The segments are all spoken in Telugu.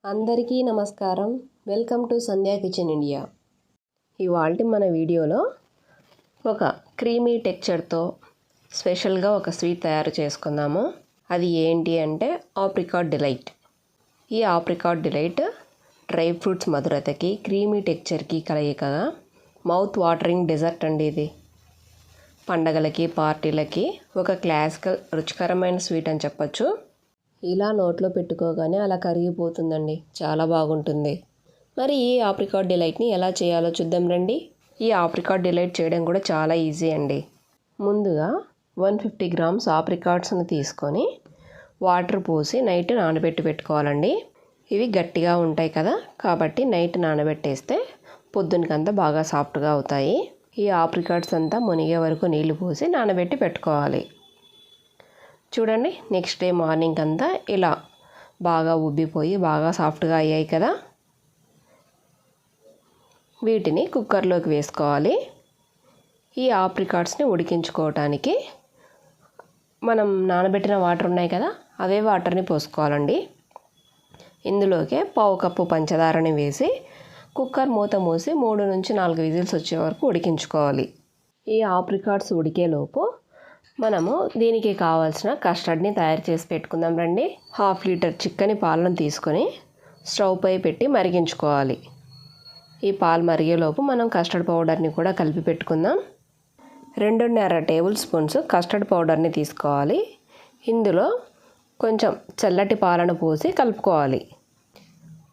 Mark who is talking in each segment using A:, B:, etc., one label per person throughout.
A: అందరికీ నమస్కారం. Welcome to Sandhya kitchen India. ఇవాల్టి మన వీడియోలో ఒక క్రీమీ టెక్చర్తో స్పెషల్గా ఒక స్వీట్ తయారు చేసుకుందాము. అది ఏంటి అంటే ఆప్రికాట్ డిలైట్. ఈ ఆప్రికాట్ డిలైట్ డ్రై ఫ్రూట్స్ మధురతకి క్రీమీ టెక్చర్కి కలయికగా మౌత్ వాటరింగ్ డెజర్ట్ అండి. ఇది పండగలకి పార్టీలకి ఒక క్లాసికల్ రుచికరమైన స్వీట్ అని చెప్పచ్చు. ఇలా నోట్లో పెట్టుకోగానే అలా కరిగిపోతుందండి, చాలా బాగుంటుంది. మరి ఈ ఆప్రికాట్ డిలైట్ని ఎలా చేయాలో చూద్దాం రండి. ఈ ఆప్రికాట్ డిలైట్ చేయడం కూడా చాలా ఈజీ అండి. ముందుగా 150 గ్రామ్స్ ఆప్రికాట్స్ని తీసుకొని వాటర్ పోసి నైట్ నానబెట్టి పెట్టుకోవాలండి. ఇవి గట్టిగా ఉంటాయి కదా, కాబట్టి నైట్ నానబెట్టేస్తే పొద్దునకంతా బాగా సాఫ్ట్గా అవుతాయి. ఈ ఆప్రికాట్స్ అంతా మునిగే వరకు నీళ్లు పోసి నానబెట్టి పెట్టుకోవాలి. చూడండి, నెక్స్ట్ డే మార్నింగ్ అంతా ఇలా బాగా ఉబ్బిపోయి బాగా సాఫ్ట్గా అయ్యాయి కదా. వీటిని కుక్కర్లోకి వేసుకోవాలి. ఈ ఆప్రికాట్స్ని ఉడికించుకోవటానికి మనం నానబెట్టిన వాటర్ ఉన్నాయి కదా, అవే వాటర్ని పోసుకోవాలండి. ఇందులోకి 1/2 కప్పు పంచదారని వేసి కుక్కర్ మూత మూసి 3 నుంచి 4 విజిల్స్ వచ్చే వరకు ఉడికించుకోవాలి. ఈ ఆప్రికాట్స్ ఉడికేలోపు మనము దీనికి కావాల్సిన కస్టర్డ్ని తయారు చేసి పెట్టుకుందాం రండి. 1/2 లీటర్ చిక్కని పాలను తీసుకొని స్టవ్ పై పెట్టి మరిగించుకోవాలి. ఈ పాలు మరిగేలోపు మనం కస్టర్డ్ పౌడర్ని కూడా కలిపి పెట్టుకుందాం. 2.5 టేబుల్ స్పూన్స్ కస్టర్డ్ పౌడర్ని తీసుకోవాలి. ఇందులో కొంచెం చల్లటి పాలను పోసి కలుపుకోవాలి.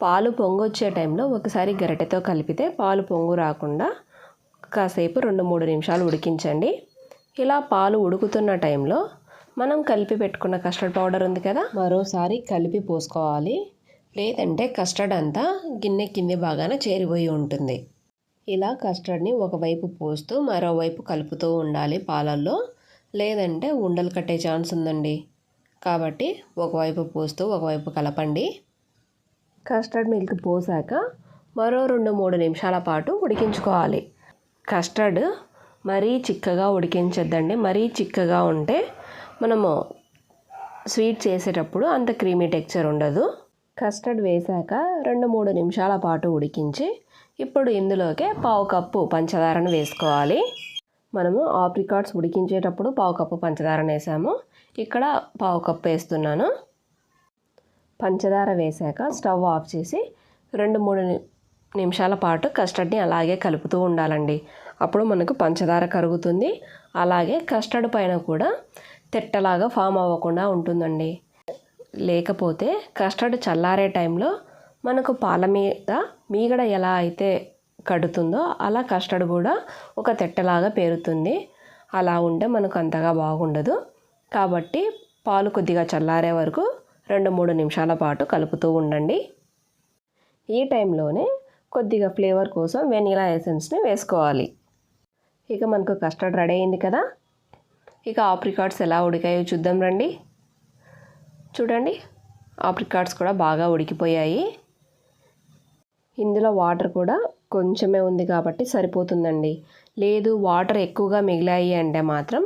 A: పాలు పొంగొచ్చే టైంలో ఒకసారి గరిటెతో కలిపితే పాలు పొంగు రాకుండా కాసేపు 2-3 నిమిషాలు ఉడికించండి. ఇలా పాలు ఉడుకుతున్న టైంలో మనం కలిపి పెట్టుకున్న కస్టర్డ్ పౌడర్ ఉంది కదా, మరోసారి కలిపి పోసుకోవాలి. లేదంటే కస్టర్డ్ అంతా గిన్నె కింది బాగాన చేరిపోయి ఉంటుంది. ఇలా కస్టర్డ్ని ఒకవైపు పోస్తూ మరోవైపు కలుపుతూ ఉండాలి పాలల్లో, లేదంటే ఉండలు కట్టే ఛాన్స్ ఉందండి. కాబట్టి ఒకవైపు పోస్తూ ఒకవైపు కలపండి. కస్టర్డ్ మిల్క్ పోసాక మరో 2-3 నిమిషాల పాటు ఉడికించుకోవాలి. కస్టర్డ్ మరీ చిక్కగా ఉడికించొద్దండి. మరీ చిక్కగా ఉంటే మనము స్వీట్ చేసేటప్పుడు అంత క్రీమీ టెక్చర్ ఉండదు. కస్టర్డ్ వేసాక 2-3 నిమిషాల పాటు ఉడికించి ఇప్పుడు ఇందులోకి 1/2 కప్పు పంచదారను వేసుకోవాలి. మనము ఆప్రికాట్స్ ఉడికించేటప్పుడు 1/2 కప్పు పంచదారను వేసాము, ఇక్కడ 1/2 కప్పు వేస్తున్నాను. పంచదార వేసాక స్టవ్ ఆఫ్ చేసి 2-3 నిమిషాల పాటు కస్టర్డ్ని అలాగే కలుపుతూ ఉండాలండి. అప్పుడు మనకు పంచదార కరుగుతుంది. అలాగే కస్టర్డ్ పైన కూడా తెట్టలాగా ఫామ్ అవ్వకుండా ఉంటుందండి. లేకపోతే కస్టర్డ్ చల్లారే టైంలో మనకు పాల మీద మీగడ ఎలా అయితే కడుతుందో అలా కస్టర్డ్ కూడా ఒక తెట్టలాగా పేరుతుంది. అలా ఉంటే మనకు అంతగా బాగుండదు. కాబట్టి పాలు కొద్దిగా చల్లారే వరకు 2-3 నిమిషాల పాటు కలుపుతూ ఉండండి. ఈ టైంలోనే కొద్దిగా ఫ్లేవర్ కోసం వెనిలా ఎసెన్స్ని వేసుకోవాలి. ఇక మనకు కస్టర్డ్ రెడీ అయింది కదా. ఇక ఆప్రికాట్స్ ఎలా ఉడికాయో చూద్దాం రండి. చూడండి, ఆప్రికాట్స్ కూడా బాగా ఉడికిపోయాయి. ఇందులో వాటర్ కూడా కొంచెమే ఉంది కాబట్టి సరిపోతుందండి. లేదు వాటర్ ఎక్కువగా మిగిలాయి అంటే మాత్రం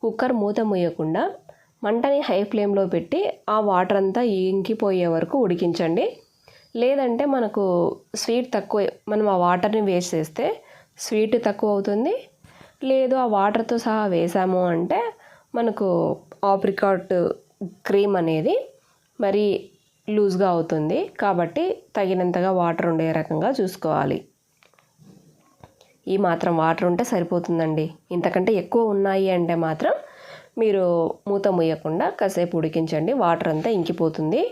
A: కుక్కర్ మూత మూయకుండా మంటని హై ఫ్లేమ్లో పెట్టి ఆ వాటర్ అంతా ఇంకిపోయే వరకు ఉడికించండి. లేదంటే మనకు స్వీట్ తక్కువ, మనం ఆ వాటర్ని వేస్ట్ చేస్తే స్వీట్ తక్కువ అవుతుంది. లేదు ఆ వాటర్తో సహా వేసాము అంటే మనకు ఆప్రికాట్ క్రీమ్ అనేది మరీ లూజ్గా అవుతుంది. కాబట్టి తగినంతగా వాటర్ ఉండే రకంగా చూసుకోవాలి. ఈ మాత్రం వాటర్ ఉంటే సరిపోతుందండి. ఇంతకంటే ఎక్కువ ఉన్నాయి అంటే మాత్రం మీరు మూత ముయ్యకుండా కాసేపు ఉడికించండి, వాటర్ అంతా ఇంకిపోతుంది.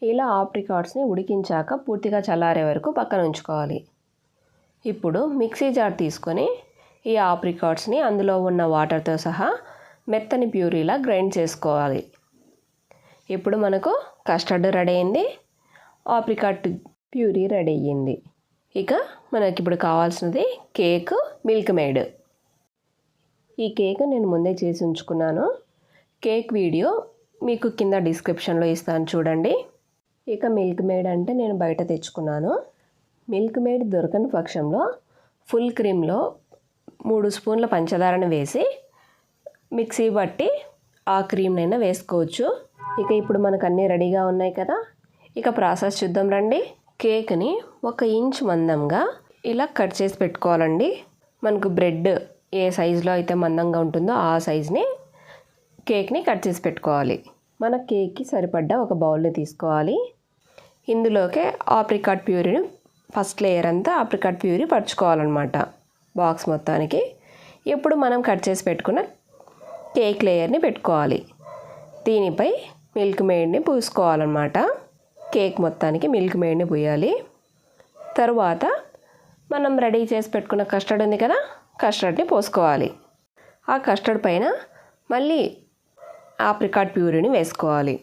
A: ఇలా ఆప్రికాట్స్ని ఉడికించాక పూర్తిగా చల్లారే వరకు పక్కన ఉంచుకోవాలి. ఇప్పుడు మిక్సీ జార్ తీసుకొని ఈ ఆప్రికాట్స్ని అందులో ఉన్న వాటర్తో సహా మెత్తని ప్యూరీలా గ్రైండ్ చేసుకోవాలి. ఇప్పుడు మనకు కస్టర్డ్ రెడీ అయింది, ఆప్రికాట్ ప్యూరీ రెడీ అయ్యింది. ఇక మనకి ఇప్పుడు కావాల్సినది కేక్ మిల్క్ మేడ్. ఈ కేక్ నేను ముందే చేసి ఉంచుకున్నాను. కేక్ వీడియో మీకు కింద డిస్క్రిప్షన్లో ఇస్తాను చూడండి. ఇక మిల్క్ మేడ్ అంటే నేను బయట తెచ్చుకున్నాను. మిల్క్ మేడ్ దొరకని పక్షంలో ఫుల్ క్రీమ్లో 3 స్పూన్ల పంచదారను వేసి మిక్సీ బట్టి ఆ క్రీమ్నైనా వేసుకోవచ్చు. ఇక ఇప్పుడు మనకు అన్నీ రెడీగా ఉన్నాయి కదా. ఇక ప్రాసెస్ చూద్దాం రండి. కేక్ని 1 ఇంచ్ మందంగా ఇలా కట్ చేసి పెట్టుకోవాలండి. మనకు బ్రెడ్ ఏ సైజులో అయితే మందంగా ఉంటుందో ఆ సైజుని కేక్ని కట్ చేసి పెట్టుకోవాలి. మన కేక్కి సరిపడ్డ ఒక బౌల్ని తీసుకోవాలి. ఇందులోకే ఆప్రికాట్ ప్యూరీని ఫస్ట్ లేయర్ అంతా ఆప్రికాట్ ప్యూరీ పరుచుకోవాలన్నమాట బాక్స్ మొత్తానికి. ఇప్పుడు మనం కట్ చేసి పెట్టుకున్న కేక్ లేయర్ని పెట్టుకోవాలి. దీనిపై మిల్క్ మేడ్ని పూసుకోవాలన్నమాట. కేక్ మొత్తానికి మిల్క్ మేడ్ని పూయాలి. తరువాత మనం రెడీ చేసి పెట్టుకున్న కస్టర్డ్ ఉంది కదా, కస్టర్డ్ని పోసుకోవాలి. ఆ కస్టర్డ్ పైన మళ్ళీ ఆప్రికాట్ ప్యూరీని వేసుకోవాలి.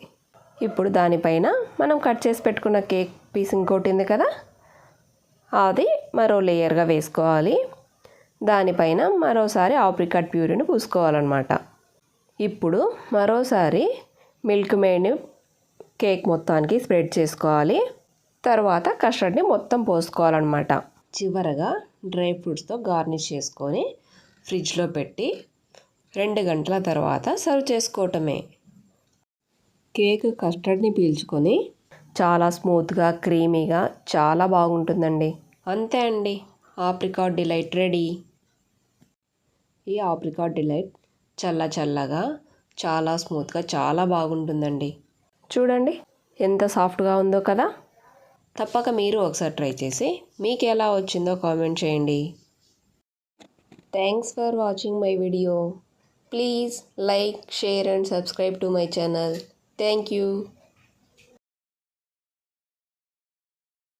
A: ఇప్పుడు దానిపైన మనం కట్ చేసి పెట్టుకున్న కేక్ పీస్ ఇంకోటి ఉంది కదా, అది మరో లేయర్గా వేసుకోవాలి. దానిపైన మరోసారి ఆప్రికాట్ ప్యూరీని పూసుకోవాలన్నమాట. ఇప్పుడు మరోసారి మిల్క్ మేడ్ని కేక్ మొత్తానికి స్ప్రెడ్ చేసుకోవాలి. తర్వాత కస్టర్డ్ని మొత్తం పోసుకోవాలన్నమాట. చివరగా డ్రై ఫ్రూట్స్తో గార్నిష్ చేసుకొని ఫ్రిడ్జ్లో పెట్టి 2 గంటల తర్వాత సర్వ్ చేసుకోవటమే. కేక్ కస్టర్డ్ని పీల్చుకొని చాలా స్మూత్గా క్రీమీగా చాలా బాగుంటుందండి. అంతే అండి, ఆప్రికాట్ డిలైట్ రెడీ. ఈ ఆప్రికాట్ డిలైట్ చల్లగా చాలా స్మూత్గా చాలా బాగుంటుందండి. చూడండి ఎంత సాఫ్ట్గా ఉందో కదా. తప్పక మీరు ఒకసారి ట్రై చేసి మీకు ఎలా వచ్చిందో కామెంట్ చేయండి. Thanks for watching my video. Please like, share and subscribe to my channel. Thank you.